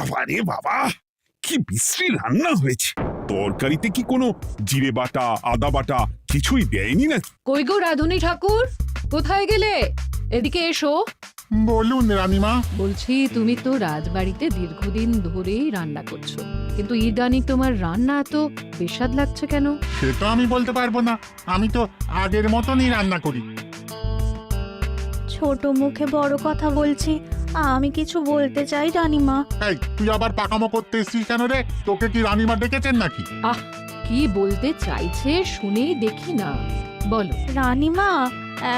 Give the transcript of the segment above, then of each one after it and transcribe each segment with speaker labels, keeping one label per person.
Speaker 1: বাবা রে বাবা, কি বিশ্রী রান্না হয়েছে। তরকারিতে কি কোনো জিরে বাটা, আদা বাটা কিছুই দেয়নি নাকি?
Speaker 2: কই গো রাধুনী ঠাকুর, কোথায় গেলে? এদিকে এসো।
Speaker 3: বলুন রানীমা।
Speaker 2: বলছি, তুমি তো রাজবাড়িতে দীর্ঘদিন ধরেই রান্না করছো, কিন্তু ইদানিং তোমার রান্না এত বেস্বাদ লাগছে কেন?
Speaker 3: সে তো আমি বলতে পারবো না, আমি তো আগের মতনই রান্না করি।
Speaker 4: ছোট মুখে বড় কথা বলছি, আমি কিছু বলতে চাই রানীমা।
Speaker 3: এই তুই আবার পাকামো করতে এসছিস কেন রে? তোকে কি রানীমা ডেকেছেন নাকি?
Speaker 2: আহ, কি বলতে চাইছে শুনেই দেখি না, বলো।
Speaker 4: রানীমা,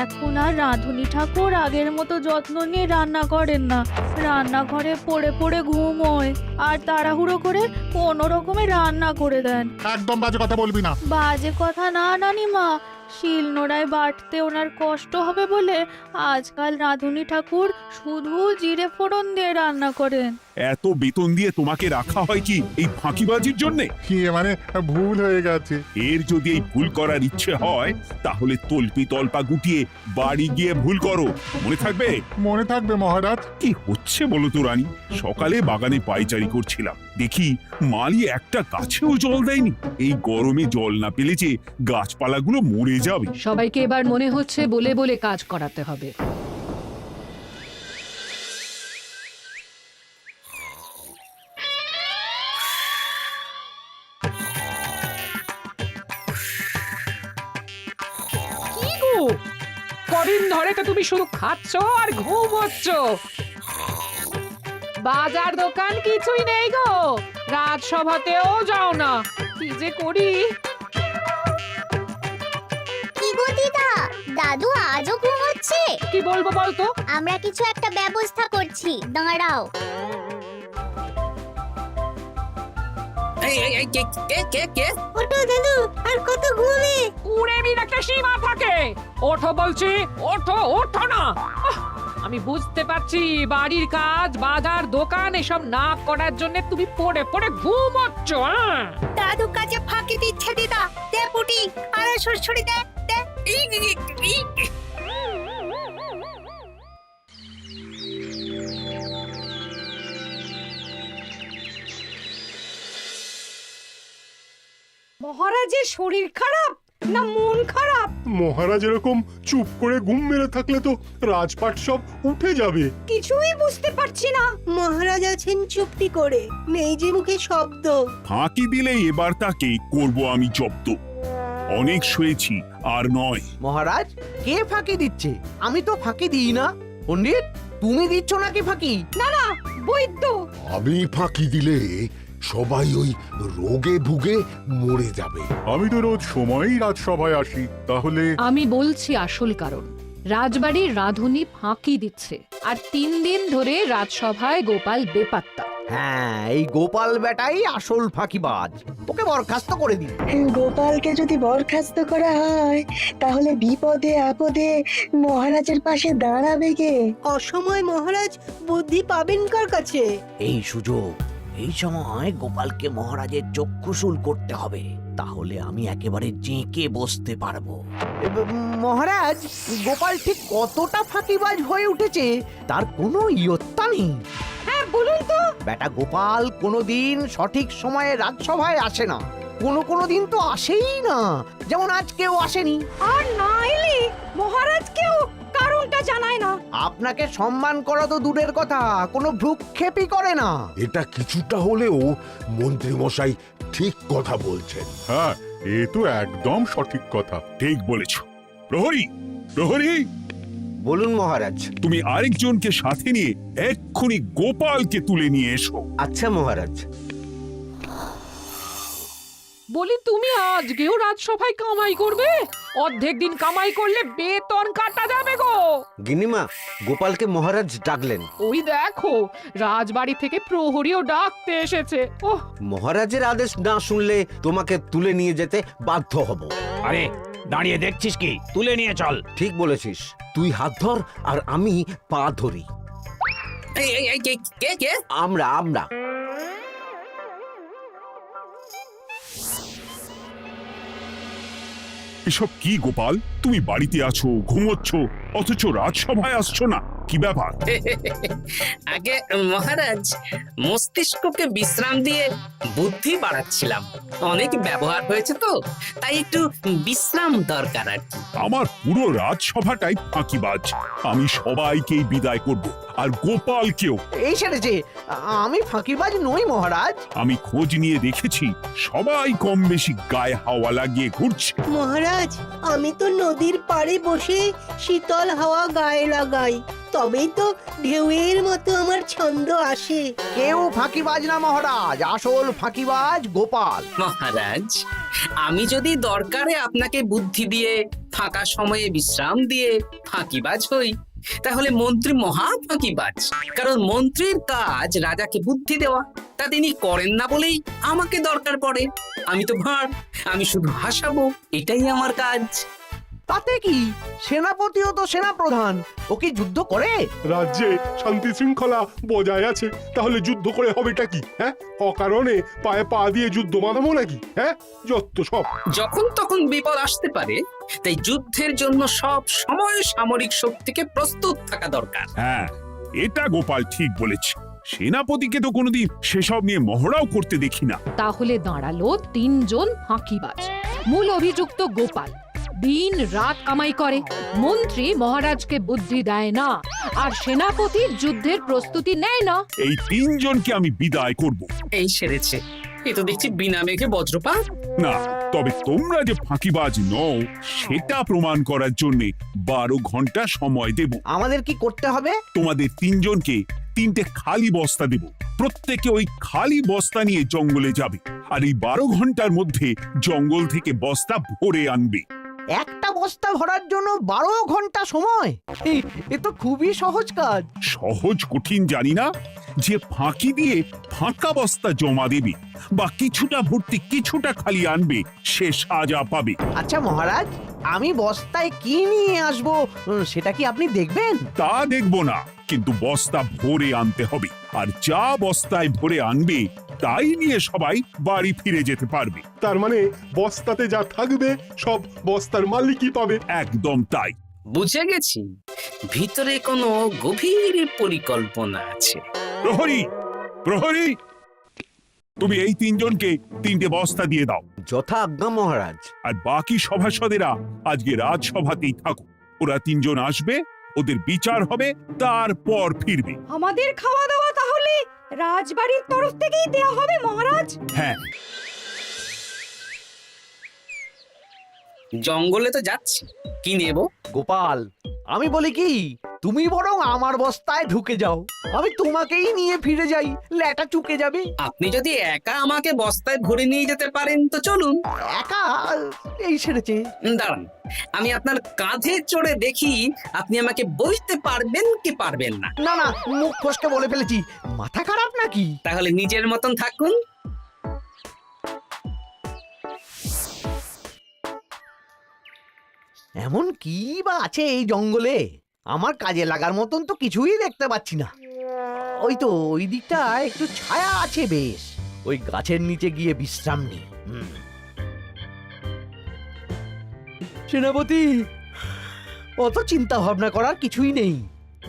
Speaker 4: এখন আর রাধুনী ঠাকুর আগের মতো যত্ন নিয়ে রান্না করেন না। রান্নাঘরে পড়ে পড়ে ঘুমোয় আর তাড়াহুড়ো করে কোনো রকমে রান্না করে দেন।
Speaker 3: একদম বাজে কথা বলবি না।
Speaker 4: বাজে কথা না রানীমা, শিলনোড়ায় বাটতে ওনার কষ্ট হবে বলে আজকাল রাধুনী ঠাকুর শুধু জিরে ফোড়ন দিয়ে রান্না করেন।
Speaker 1: এত বেতন দিয়ে তোমাকে রাখা হয় কি এই ফাঁকিবাজির জন্যে?
Speaker 3: কি মানে ভুল হয়ে গেছে।
Speaker 1: এর যদি এই ভুল করার ইচ্ছে হয় তাহলে তল্পি তল্পা গুটিয়ে বাড়ি গিয়ে ভুল করো, মনে থাকবে?
Speaker 3: মনে থাকবে মহারাজ।
Speaker 1: কি হচ্ছে বলো তো রানী? সকালে বাগানে পায়চারি করছিলাম, দেখি মালি একটা গাছেও জল দেয়নি। এই গরমে জল না পেলে যে গাছপালাগুলো মরে যাবে।
Speaker 2: সবাইকে এবার মনে হচ্ছে বলে বলে কাজ করাতে হবে।
Speaker 5: কি গো, কদিন ধরে তো তুমি শুধু খাচ্ছ আর ঘুমোচ্ছ। বাজার দোকান কিছুই নেই গো, রাজসভাতেও যাও না। কি যে করি।
Speaker 6: কি গো দিদা, দাদু আজও ঘুমোচ্ছে?
Speaker 5: কি বলবো বলতো?
Speaker 6: আমরা কিছু একটা ব্যবস্থা করছি, দাঁড়াও। ওঠো দাদু, আর কত ঘুমে?
Speaker 5: কুড়েমির একটা সীমা থাকে। ওঠো বলছি, ওঠো, ওঠো না। আমি বুঝতে পারছি বাড়ির কাজ, বাজার দোকান এসব না করার জন্য তুমি পড়ে পড়ে ঘুমোচ্ছ।
Speaker 6: দাদু কাজে ফাঁকি দিচ্ছে দিদা। দে পুটি, আরে সরসরি দে দে।
Speaker 7: মহারাজের শরীর খারাপ না মন খারাপ?
Speaker 8: মহারাজ এরকম চুপ করে ঘুম মেরে থাকলে তো রাজপাট সব উঠে যাবে।
Speaker 7: কিছুই বুঝতে পারছি না।
Speaker 9: মহারাজ আছেন চুপটি করে, নেই যে মুখে শব্দ।
Speaker 1: ফাঁকি দিলে এবার তাকে করব আমি জব্দ। অনেক শুয়েছি, আর নয়।
Speaker 10: মহারাজ, কে ফাঁকি দিচ্ছে? আমি তো ফাঁকি দিই না। পণ্ডিত, তুমি দিচ্ছ নাকি ফাঁকি?
Speaker 7: না না, বৈদ্য।
Speaker 11: আমি ফাঁকি দিলে সবাই ওই রোগে ভুগে মরে যাবে।
Speaker 3: আমি তো রোজ সময়ই রাজসভায় আসি, তাহলে
Speaker 2: আমি বলছি আসল কারণ। রাজবাড়ির রাধুনী ফাঁকি দিচ্ছে, আর 3 দিন ধরে রাজসভায় গোপাল বেপাত্তা।
Speaker 10: হ্যাঁ, এই গোপাল বেটাই আসল ফাঁকিবাজ। ওকে বরখাস্ত করে দিন।
Speaker 9: গোপালকে যদি বরখাস্ত করা হয় তাহলে বিপদে আপদে মহারাজের পাশে দাঁড়াবে কে? অসময় মহারাজ বুদ্ধি পাবেন কার কাছে?
Speaker 10: এই সুযোগ, এই সময় গোপালকে মহারাজের চক্ষুশূল করতে হবে, তাহলে আমি একেবারে জেঁকে বসতে পারবো। মহারাজ, গোপাল ঠিক কতটা ফাঁকিবাজ হয়ে উঠেছে তার কোনো ইয়ত্তা নেই।
Speaker 7: হ্যাঁ বলুন তো।
Speaker 10: বেটা গোপাল কোনোদিন সঠিক সময়ে রাজসভায় আসে না। কোনো দিন তো আসেই না, যেমন আজকেও আসেনি।
Speaker 7: আর না এলে মহারাজকেও কারণটা জানায় না।
Speaker 10: আপনাকে সম্মান করা তো দূরের কথা, কোনো ভ্রুক্ষেপই করে না।
Speaker 11: এটা কিছুটা হলেও মন্ত্রী মশাই ঠিক কথা বলছেন।
Speaker 3: হ্যাঁ, এ তো একদম সঠিক কথা।
Speaker 1: ঠিক বলেছ। প্রহরী, প্রহরী,
Speaker 10: বলুন মহারাজ।
Speaker 1: তুমি আরেকজনকে সাথে নিয়ে এক্ষুনি গোপালকে তুলে নিয়ে এসো।
Speaker 10: আচ্ছা মহারাজ।
Speaker 5: বলি, তুমি আজকেও রাজসভায় কামাই করবে? অর্ধেক দিন কামাই করলে বেতন কাটা যাবে গো।
Speaker 10: গিন্নিমা, গোপালকে মহারাজ ডাকলেন।
Speaker 5: ওই দেখো, রাজবাড়ি থেকে প্রহরীও ডাকতে এসেছে। ওহ,
Speaker 10: মহারাজের আদেশ না শুনলে তোমাকে তুলে নিয়ে যেতে বাধ্য হব।
Speaker 12: আরে দাঁড়িয়ে দেখছিস কি? তুলে নিয়ে চল।
Speaker 10: ঠিক বলেছিস, তুই হাত ধর আর আমি পা ধরি। আমরা
Speaker 1: এসব কি গোপাল? তুমি বাড়িতে আছো, ঘুমোচ্ছ, অথচ রাজসভায় আসছো না। কি ব্যাপার?
Speaker 13: আগে মহারাজ, মস্তিষ্ককে বিশ্রাম দিয়ে বুদ্ধি বাড়াচ্ছিলাম। অনেক ব্যবহার হয়েছে তো, তাই একটু বিশ্রাম দরকার আর কি।
Speaker 1: আমার পুরো রাজসভাটাই ফাঁকিবাজ। আমি সবাইকেই বিদায় করব, আর গোপালকেও।
Speaker 10: এই সেরেছে, আমি ফাঁকিবাজ নই মহারাজ।
Speaker 1: আমি খোঁজ নিয়ে দেখেছি সবাই কম বেশি গায়ে হাওয়া লাগিয়ে ঘুরছে।
Speaker 9: মহারাজ, আমি তো নদীর পাড়ে বসে শীতল হাওয়া গায়ে লাগাই, তবেই তো ঢেউয়ের মতো আমার ছন্দ আসে।
Speaker 10: কেউ ফাঁকিবাজ না মহারাজ, আসল ফাঁকিবাজ গোপাল।
Speaker 13: মহারাজ, আমি যদি দরকারে আপনাকে বুদ্ধি দিয়ে ফাঁকা সময়ে বিশ্রাম দিয়ে ফাঁকিবাজ হই, তাহলে মন্ত্রী মহা ফাঁকিবাজ। কারণ মন্ত্রীর কাজ রাজাকে বুদ্ধি দেওয়া, তা তিনি করেন না বলেই আমাকে দরকার পড়ে। আমি তো ভাঁড়, আমি শুধু হাসাবো, এটাই আমার কাজ।
Speaker 10: তাতে কি, সেনাপতিও তো সেনাপ্রধান, ও কি যুদ্ধ করে?
Speaker 8: রাজ্যে শান্তি শৃঙ্খলা বজায় আছে, তাহলে যুদ্ধ করে হবেটা কি? হ্যাঁ, অকারণে পায়ে পা দিয়ে যুদ্ধ বাঁধাবো নাকি? হ্যাঁ, যত সব।
Speaker 13: যখন তখন বিপদ আসতে পারে, তাই যুদ্ধের জন্য সব সময় সামরিক শক্তিকে প্রস্তুত থাকা দরকার।
Speaker 1: হ্যাঁ, এটা গোপাল ঠিক বলেছে। সেনাপতিকে তো কোনোদিন সেসব নিয়ে মহড়াও করতে দেখি না।
Speaker 2: তাহলে দাঁড়ালো 3 জন ফাঁকিবাজ। মূল অভিযুক্ত গোপাল দিন রাত কামাই করে, মন্ত্রী মহারাজকে বুদ্ধি দেয় না, আর সেনাপতি যুদ্ধের প্রস্তুতি নেয় না।
Speaker 1: এই 3 জনকে আমি বিদায় করব।
Speaker 13: এই সেরেছে, এ তো দেখছি বিনা মেঘে বজ্রপাত।
Speaker 1: না, তবে তোমরা যে ফাঁকিবাজ নও সেটা প্রমাণ করার জন্য 12 ঘন্টা সময় দেব।
Speaker 10: আমাদের কি করতে হবে?
Speaker 1: তোমাদের 3 জনকে 3টে খালি বস্তা দেব। প্রত্যেকে ওই খালি বস্তা নিয়ে জঙ্গলে যাবে, আর এই 12 ঘন্টার মধ্যে জঙ্গল থেকে বস্তা ভরে আনবে।
Speaker 10: একটা বস্তা ভরার জন্য 12 ঘন্টা সময়? এ তো খুবই সহজ কাজ।
Speaker 1: সহজ কঠিন জানি না, যে ফাঁকি দিয়ে ফাঁকা বস্তা জমা দেবে বা কিছুটা ভর্তি কিছুটা খালি আনবে, সে সাজা পাবে।
Speaker 10: আচ্ছা মহারাজ, আমি বস্তায় কি নিয়ে আসবো সেটা কি আপনি দেখবেন?
Speaker 1: তা দেখবো না, কিন্তু বস্তা ভরে আনতে হবে। আর যা বস্তায় ভরে আনবে তাই নিয়ে সবাই বাড়ি ফিরে যেতে পারবে।
Speaker 8: তার মানে বস্তাতে যা থাকবে সব বস্তার মালিকই পাবে।
Speaker 1: একদম তাই।
Speaker 13: বুঝে গেছি, ভিতরে কোনো গভীর পরিকল্পনা আছে।
Speaker 1: প্রহরী, প্রহরী, তুমি এই 3 জনকে 3টে বস্তা দিয়ে দাও।
Speaker 10: যথা আজ্ঞা মহারাজ।
Speaker 1: আর বাকি সভাসদেরা আজকে রাজসভাতেই থাকো। ওরা 3 জন আসবে, ওদের বিচার হবে, তারপর ফিরবে।
Speaker 7: আমাদের খাওয়া দাওয়া তাহলে রাজবাড়ির তরফ থেকেই দেয়া হবে মহারাজ?
Speaker 1: হ্যাঁ।
Speaker 13: জঙ্গলে তো যাচ্ছি, কি নেব?
Speaker 10: গোপাল, আমি বলি কি, তুমি বরং আমার বস্তায় ঢুকে যাও, আমি তোমাকেই নিয়ে ফিরে যাই, ল্যাটা চুকে যাবে।
Speaker 13: আপনি যদি একা আমাকে বস্তায় ভরে নিয়ে যেতে পারেন তো চলুন।
Speaker 10: একা? এই সেরেছে।
Speaker 13: দাঁড়ান, আমি আপনার কাঁধে চড়ে দেখি আপনি আমাকে বইতে পারবেন কি পারবেন না।
Speaker 10: না না, মুখ ফসকে বলে ফেলেছি, মাথা খারাপ নাকি?
Speaker 13: তাহলে নিজের মতন থাকুন।
Speaker 10: এমন কি বা আছে এই জঙ্গলে? আমার কাজে লাগার মতন তো কিছুই দেখতে পাচ্ছি না। ওই তো ওই দিকটা একটু ছায়া আছে বেশ, ওই গাছের নিচে গিয়ে বিশ্রাম নি। সেনাপতি, অত চিন্তা ভাবনা করার কিছুই নেই।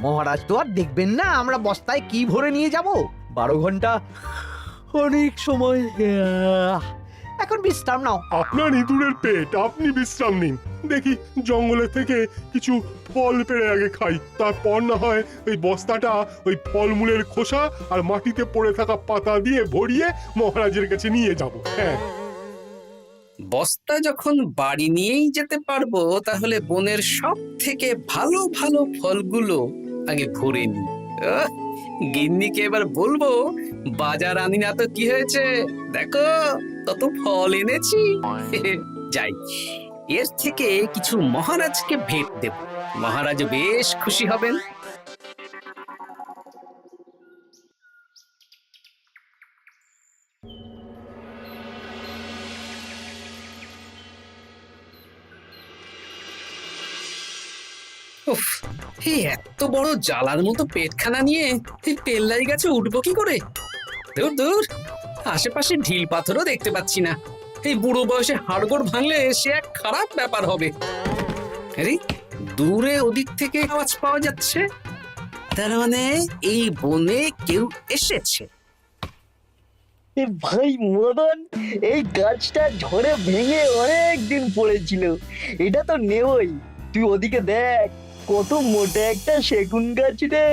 Speaker 10: মহারাজ তো আর দেখবেন না আমরা বস্তায় কি ভরে নিয়ে যাব। 12 ঘন্টা অনেক সময়। এখন বিশ্রাম নাও।
Speaker 8: আপনার ইঁদুরের পেট, আপনি বিশ্রাম নিন। দেখি জঙ্গলে থেকে কিছু ফল পেড়ে আগে খাই, তারপর না হয় ওই বস্তাটা ওই ফলমূলের খোসা আর মাটিতে পড়ে থাকা পাতা দিয়ে ভরিয়ে মহারাজের কাছে নিয়ে যাব। হ্যাঁ,
Speaker 13: বস্তা যখন বাড়ি নিয়েই যেতে পারবো, তাহলে বনের সব থেকে ভালো ভালো ফলগুলো আগে ভরে নি। গিন্নিকে এবার বলবো, বাজার আনি না তো কি হয়েছে, দেখো কত ফল এনেছি। যাই, এর থেকে কিছু মহারাজকে ভেট দেব, মহারাজ বেশ খুশি হবেন। উফ, এই এত বড় জ্বালার মতো পেটখানা নিয়ে এই পেল্লাই গাছে উঠবো কি করে? দূর দূর, আশেপাশে ঢিল পাথরও দেখতে পাচ্ছি না। এই বুড়ো বয়সে হাড়গোড় ভাঙলে সে এক খারাপ ব্যাপার হবে। আরে দূরে ওদিক থেকে আওয়াজ পাওয়া যাচ্ছে, তার মানে এই বনে কেউ এসেছে।
Speaker 9: ভাই মদন, এই গাছটা ঝড়ে ভেঙে অনেক দিন পড়েছিল, এটা তো নেবই। তুই ওদিকে দেখ, কত মোটা একটা সেগুন গাছ রে।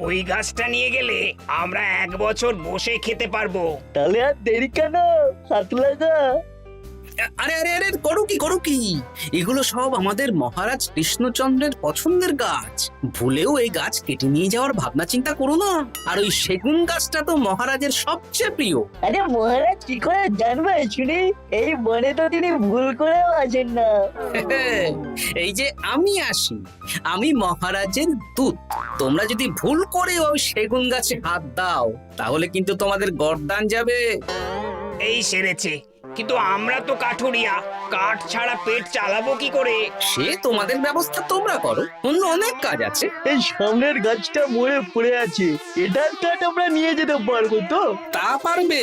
Speaker 12: ওই গাছটা নিয়ে গেলে আমরা 1 বছর বসে খেতে পারবো।
Speaker 9: তাহলে আর দেরি কেন, হাত লাগা।
Speaker 13: আরে আরে আরে, করো কি এগুলো সব আমাদের মহারাজ কৃষ্ণচন্দ্রের পছন্দের গাছ। ভুলেও এই গাছ কেটে নিয়ে যাওয়ার ভাবনা চিন্তা করো না। আর ওই সেগুন গাছটা তো মহারাজের সবচেয়ে প্রিয়।
Speaker 9: আরে মহারাজ কি করে জানবে শুনি, এই বনে তো তিনি ভুল করেও আসেন না।
Speaker 13: এই যে আমি আসি, আমি মহারাজের দূত। তোমরা যদি ভুল করে ওই সেগুন গাছে হাত দাও তাহলে কিন্তু তোমাদের গর্দান যাবে।
Speaker 12: এই সেরেছে, কিন্তু আমরা তো কাঠুরিয়া, কাঠ ছাড়া পেট চালাবো কি করে?
Speaker 13: সে তোমাদের ব্যবস্থা তোমরা করো, অন্য অনেক কাজ আছে।
Speaker 9: এই সামনের গাছটা মরে পড়ে আছে, এটার কাঠ আমরা নিয়ে যেতে পারবো তো?
Speaker 13: তা পারবে,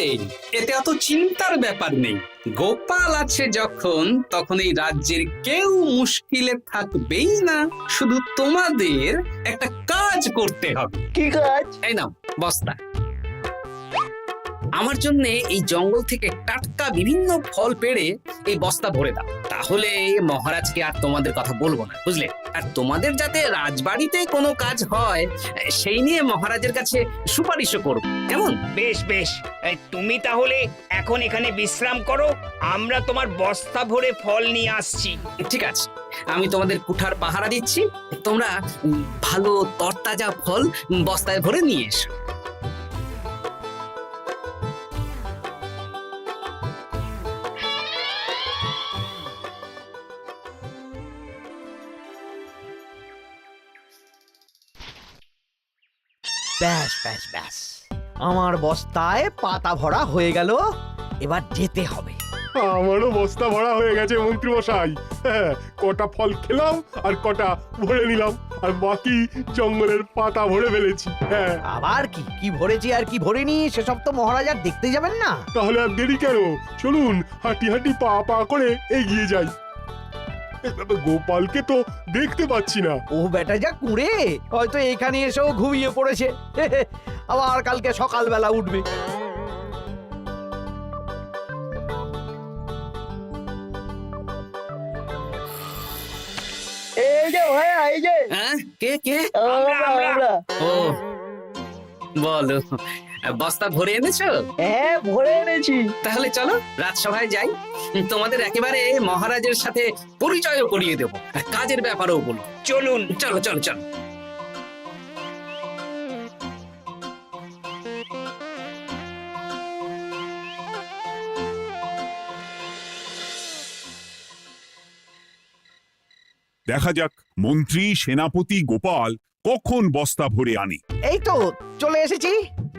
Speaker 13: এতে অত চিন্তার ব্যাপার নেই। গোপাল আছে যখন, তখন এই রাজ্যের কেউ মুশকিলে থাকবেই না। শুধু তোমাদের একটা কাজ করতে হবে।
Speaker 9: কি কাজ?
Speaker 13: এই নাও বস্তা। আমার জন্য এই জঙ্গল থেকে টাটকা বিভিন্ন ফল পেড়ে এই বস্তা ভরে দাও, তাহলে মহারাজকে আর তোমাদের কথা বলবো না, বুঝলে? আর তোমাদের যাতে রাজবাড়িতে কোনো কাজ হয় সেই নিয়ে মহারাজের কাছে সুপারিশও করব, কেমন?
Speaker 12: বেশ বেশ, তুমি তাহলে এখন এখানে বিশ্রাম করো, আমরা তোমার বস্তা ভরে ফল নিয়ে আসছি।
Speaker 13: ঠিক আছে, আমি তোমাদের কুঠার পাহারা দিচ্ছি, তোমরা ভালো তরতাজা ফল বস্তায় ভরে নিয়ে এসো।
Speaker 10: ব্যাস ব্যাস ব্যাস, আমার বস্তায় পাতা ভরা হয়ে গেল, এবার যেতে হবে।
Speaker 8: আমারও বস্তা ভরা হয়ে গেছে মন্ত্রী মশাই। হ্যাঁ, কটা ফল খেলাম আর কটা ভরে নিলাম, আর বাকি জঙ্গলের পাতা ভরে ফেলেছি। হ্যাঁ,
Speaker 10: আবার কি কি ভরেছি আর কি ভরিনি সেসব তো মহারাজ আর দেখতে যাবেন না।
Speaker 8: তাহলে আর দেরি কেন, চলুন হাঁটি হাঁটি পা পা করে এগিয়ে যাই। গোপালকে তো দেখতে পাচ্ছি না।
Speaker 10: ও বেটা যা কুঁড়ে, হয়তো এখানে এসেও ঘুমিয়ে পড়েছে। আবার কালকে সকালবেলা উঠবে।
Speaker 9: এই যে ভাইয়া, এই যে।
Speaker 13: হ্যাঁ, কে কে?
Speaker 9: আমরা।
Speaker 13: ও বলো, বস্তা ভরে এনেছো?
Speaker 9: হ্যাঁ, ভরে এনেছি।
Speaker 13: তাহলে চলো রাজসভায় যাই, তোমাদের একেবারে মহারাজের সাথে পরিচয়ও করিয়ে দেবো, আর কাজের ব্যাপারেও বলবো।
Speaker 12: চলুন।
Speaker 13: চলো চলো চলো।
Speaker 1: দেখা যাক মন্ত্রী সেনাপতি গোপাল কখন বস্তা ভরে আনে।
Speaker 10: এই তো চলে এসেছি,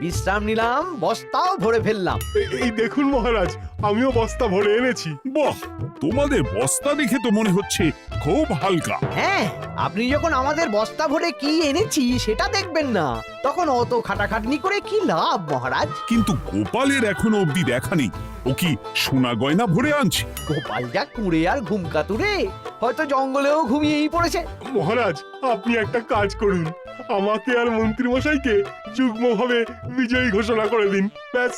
Speaker 10: বিশ্রাম নিলাম, বস্তাও ভরে ফেললাম।
Speaker 8: এই দেখুন মহারাজ, আমিও বস্তা ভরে এনেছি।
Speaker 1: বাহ, তোমাদের বস্তা দেখে তো মনে হচ্ছে খুব হালকা।
Speaker 10: হ্যাঁ, আপনি যখন আমাদের বস্তা ভরে কি এনেছি সেটা দেখবেন না, তখন অত খাটাখাটনি করে কি লাভ মহারাজ?
Speaker 1: কিন্তু গোপালের এখনো অবধি দেখা নেই, ও কি সোনা গয়না ভরে আনছে?
Speaker 10: গোপাল যা কুঁড়ে আর ঘুমকাতুরে, হয়তো জঙ্গলেও ঘুমিয়েই পড়েছে।
Speaker 8: মহারাজ, আপনি একটা কাজ করুন, আমাকে আর মন্ত্রী মশাইকে যুগ্মভাবে বিজয়ী ঘোষণা করে দিন, ব্যাস।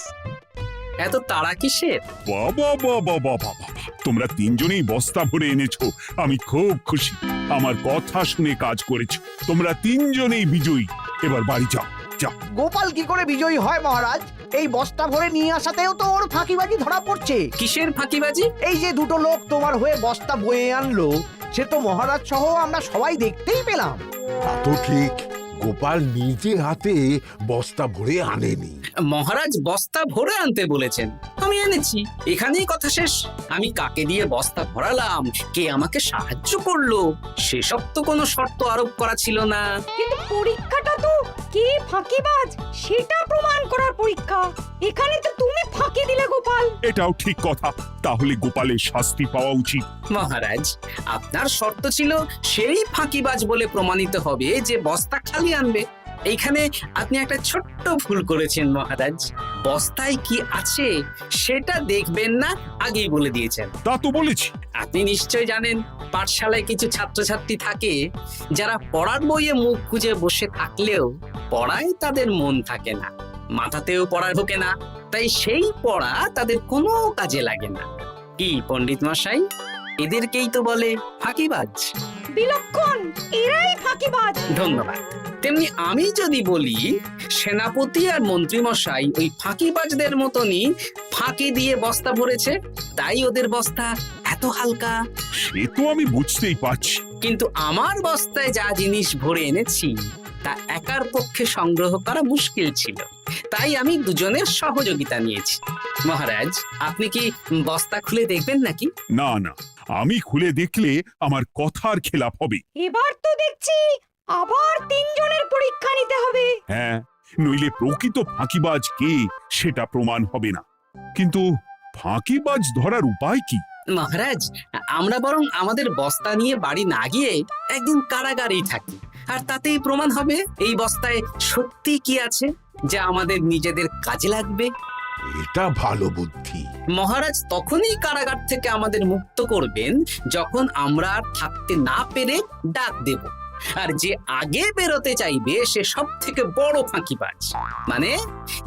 Speaker 13: এত তাড়া কিসের?
Speaker 1: বাবা বাবা বাবা বাবা, তোমরা তিনজনেই বস্তা ভরে এনেছো, আমি খুব খুশি। আমার কথা শুনে কাজ করেছো, তোমরা তিনজনেই বিজয়ী। এবার বাড়ি যাও যাও।
Speaker 10: গোপাল কি করে বিজয়ী হয় মহারাজ? এই বস্তা ভরে নিয়ে আসাতেও তো ওর ফাঁকিবাজি ধরা পড়ছে।
Speaker 13: কিসের ফাঁকিবাজি?
Speaker 10: এই যে দুটো লোক তোমার হয়ে বস্তা বয়ে আনলো, সে তো মহারাজ সহ আমরা সবাই দেখতেই পেলাম।
Speaker 11: তা তো ঠিক, গোপাল নিজে হাতে বস্তা ভরে আনেনি।
Speaker 13: মহারাজ বস্তা ভরে আনতে বলেছেন, আমি এনেছি, এখানেই কথা শেষ। আমি কাকে দিয়ে বস্তা ভরালাম, কে আমাকে সাহায্য করলো, সেসব তো কোনো শর্ত আরোপ করা ছিল না।
Speaker 7: কিন্তু পরীক্ষাটা তো কে ফাঁকিবাজ সেটা প্রমাণ করার পরীক্ষা। এখানে তো তুমি ফাঁকি দিলে গোপাল।
Speaker 1: এটাও ঠিক কথা, তাহলে গোপালের শাস্তি পাওয়া উচিত।
Speaker 13: মহারাজ, আপনার শর্ত ছিল সেই ফাঁকিবাজ বলে প্রমাণিত হবে যে বস্তা খালি আনবে। এইখানে আপনি একটা ছোট্ট ভুল করেছেন মহারাজ, বস্তায় কি আছে সেটা দেখবেন না আগেই বলে দিয়েছেন।
Speaker 1: তা তো বলেছি।
Speaker 13: আপনি নিশ্চয় জানেন পাঠশালায় কিছু ছাত্রছাত্রী থাকে যারা পড়ার বইয়ে মুখ গুজে বসে থাকলেও পড়ায় তাদের মন থাকে না, মাথাতেও পড়া ঢোকে না, তাই সেই পড়া তাদের কোনো কাজে লাগে না। কি পণ্ডিত মশাই, এদেরকেই তো বলে ফাঁকিবাজ।
Speaker 7: বিলক্ষণ, এরাই ফাঁকিবাজ।
Speaker 13: ধন্যবাদ। তেমনি আমি যদি বলি সেনাপতি আর মন্ত্রী মশাই ওই ফাঁকিবাজদের মতনই ফাঁকি দিয়ে বস্তা ভরেছে, তাই ওদের বস্তা এত হালকা।
Speaker 1: সে তো আমি বুঝতেই পারছি।
Speaker 13: কিন্তু আমার বস্তায় যা জিনিস ভরে এনেছি তা একার পক্ষে সংগ্রহ করা মুশকিল ছিল, তাই আমি দুজনের সহযোগিতা নিয়েছি। মহারাজ, আপনি কি বস্তা খুলে দেখবেন নাকি?
Speaker 1: না না, আমি খুলে দেখলে আমার কথার খেলাপ হবে।
Speaker 7: এবার তো দেখছি আবার তিনজনের পরীক্ষা নিতে হবে।
Speaker 1: হ্যাঁ, নইলে প্রকৃত ফাঁকিবাজ কে সেটা প্রমাণ হবে না। কিন্তু ফাঁকিবাজ ধরার উপায় কি?
Speaker 13: মহারাজ, আমরা বরং আমাদের বস্তা নিয়ে বাড়ি না গিয়ে একদিন কারাগারেই থাকি, আর তাতেই প্রমাণ হবে এই বস্তায় সত্যি কি আছে যা আমাদের নিজেদের কাজে লাগবে।
Speaker 11: এটা ভালো বুদ্ধি।
Speaker 13: মহারাজ তখনই কারাগার থেকে আমাদের মুক্ত করবেন যখন আমরা আর থাকতে না পেরে ডাক দেব, আর যে আগে বেরোতে চাইবে সে সব থেকে বড় ফাঁকিবাজ, মানে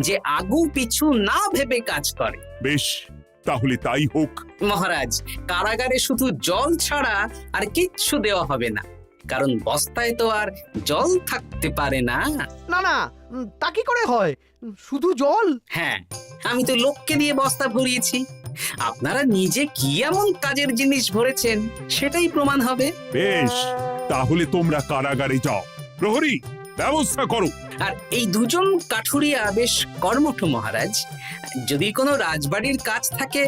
Speaker 13: যে আগু পিছু না ভেবে কাজ করে।
Speaker 1: বেশ, তাহলে তাই হোক।
Speaker 13: মহারাজ, কারাগারে শুধু জল ছাড়া আর কিচ্ছু দেওয়া হবে না, কারণ বস্তায় তো আর জল থাকতে পারে না।
Speaker 10: না না, তা কি করে হয়? শুধু জল?
Speaker 13: হ্যাঁ, আমি তো লোককে দিয়ে বস্তা ভরিয়েছি। আপনারা নিজে কি এমন কাজের জিনিস ভরেছেন সেটাই প্রমাণ হবে।
Speaker 1: বেশ, তাহলে তোমরা কারাগারে যাও। প্রহরী, ব্যবস্থা করো।
Speaker 13: আর এই দুজন কাঠুরিয়া বেশ কর্মঠ মহারাজ, যদি কোনো রাজবাড়ির কাজ থাকে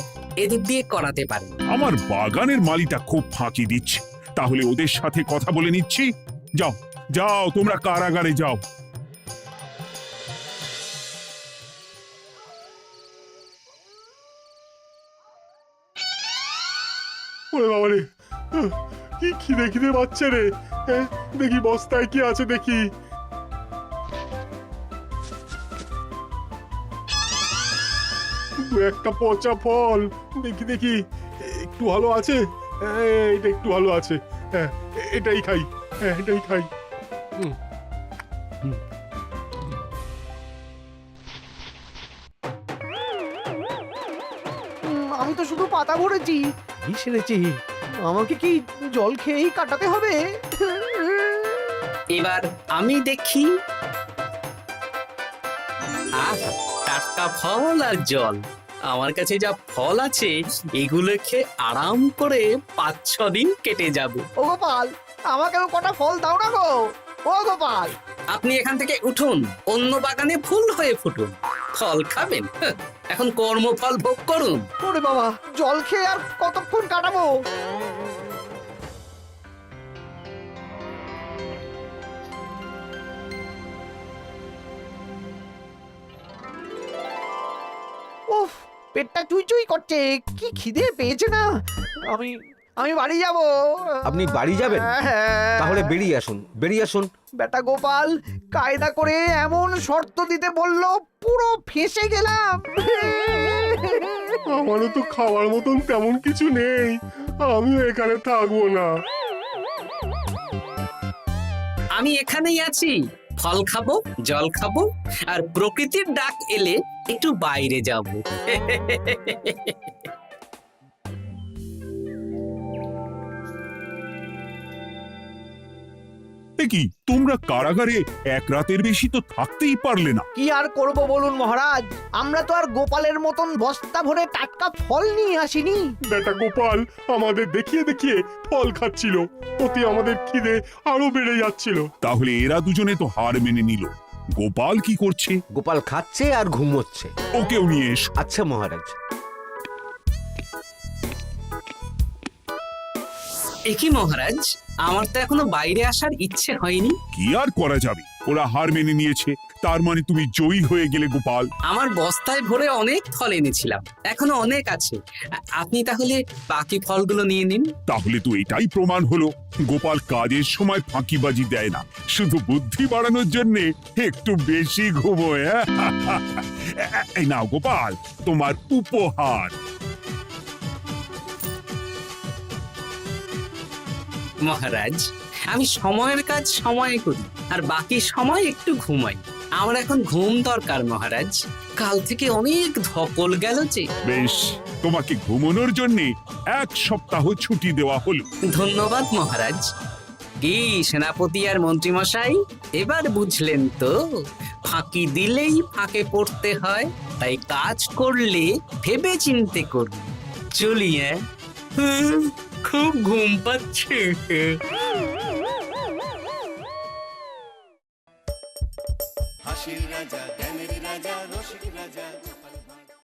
Speaker 13: এদের দিয়ে করাতে পারেন।
Speaker 1: আমার বাগানের মালিটা খুব ফাঁকি দিচ্ছে, তাহলে ওদের সাথে কথা বলে নিচ্ছি। যাও যাও, তোমরা কারাগারে যাও।
Speaker 8: ওরে বাবা রে, কি খিদে খিদে পাচ্ছে রে। দেখি বস্তায় কি আছে দেখি। দু একটা পচা ফল, দেখি দেখি একটু ভালো আছে। এটা একটু ভালো আছে, হ্যাঁ এটাই খাই, হ্যাঁ এটাই খাই।
Speaker 10: আমি তো শুধু পাতা ভরেছি, কি সেরেছি? আমাকে কি জল খেয়েই কাটাতে হবে?
Speaker 13: এবার আমি দেখি। আহা, টাটকা ফল আর জল। আমার কাছে যা ফল আছে এগুলো খেয়ে আরাম করে 5-6 দিন কেটে যাবে।
Speaker 10: ও গোপাল, আমাকেও কটা ফল দাও না গো। ও গোপাল,
Speaker 13: আপনি এখান থেকে উঠুন, অন্য বাগানে ফুল হয়ে ফুটুন। ফল খাবেন? এখন কর্মফল ভোগ করুন।
Speaker 10: ওরে বাবা, জল খেয়ে আর কতক্ষণ কাটাবো? উফ, পেটটা চুই করছে, কি খিদে পেয়েছে না। আমি আমি বাড়ি যাব।
Speaker 14: আপনি বাড়ি যাবেন? তাহলে বেরিয়ে আসুন, বেরিয়ে আসুন।
Speaker 10: বেটা গোপাল কায়দা করে এমন শর্ত দিতে বললো, পুরো ফেঁসে গেলাম।
Speaker 8: আমারও তো খাওয়ার মতন তেমন কিছু নেই, আমিও এখানে থাকবো না।
Speaker 13: আমি এখানেই আছি, ফল খাবো, জল খাবো, আর প্রকৃতির ডাক এলে একটু বাইরে যাব।
Speaker 1: কি তোমরা কারাগারে এক রাতের বেশি তো থাকতেই পারলে না?
Speaker 10: কি আর করব বলুন মহারাজ, আমরা তো আর গোপালের মতন বস্তা ভরে টাটকা ফল নিয়ে আসিনি।
Speaker 8: বেটা গোপাল আমাদের দেখিয়ে দেখিয়ে ফল খাচ্ছিল, অতি আমাদের খিদে আরো বেড়ে যাচ্ছিল।
Speaker 1: তাহলে এরা দুজনে তো হার মেনে নিল। গোপাল কি করছে?
Speaker 14: গোপাল খাচ্ছে আর ঘুমোচ্ছে।
Speaker 1: ওকেও নিয়ে এসো।
Speaker 14: আচ্ছা মহারাজ।
Speaker 13: একই মহারাজ, আমার তো এখনো বাইরে আসার ইচ্ছে হয়নি।
Speaker 1: কি আর করা যাবে, ওরা হার মেনে নিয়েছে, তার মানে তুমি জয়ী হয়ে গেলে গোপাল।
Speaker 13: আমার বস্তায় ভরে অনেক ফল এনেছিলাম, এখনো অনেক আছে। আপনি তাহলে বাকি ফলগুলো নিয়ে নিন। তাহলে
Speaker 1: তো এটাই প্রমাণ হলো গোপাল কাজের সময় ফাঁকিবাজি দেয় না, শুধু বুদ্ধি বাড়ানোর জন্য একটু বেশি ঘুমোয়। এই নাও গোপাল, তোমার উপহার।
Speaker 13: মহারাজ, আমি সময়ের কাজ সময়ে করি আর বাকি সময় একটু ঘুমাই। আমার এখন ঘুম দরকার মহারাজ, কাল থেকে অনেক ধকল গেল যে।
Speaker 1: বেশ, তোমাকে ঘুমানোর জন্য 1 সপ্তাহ ছুটি দেওয়া হলো।
Speaker 13: ধন্যবাদ মহারাজ। কি সেনাপতি আর মন্ত্রীমশাই, এবার বুঝলেন তো ফাঁকি দিলেই ফাঁকে পড়তে হয়, তাই কাজ করলে ভেবে চিন্তে করুন। চলি, খুব ঘুম পাচ্ছে।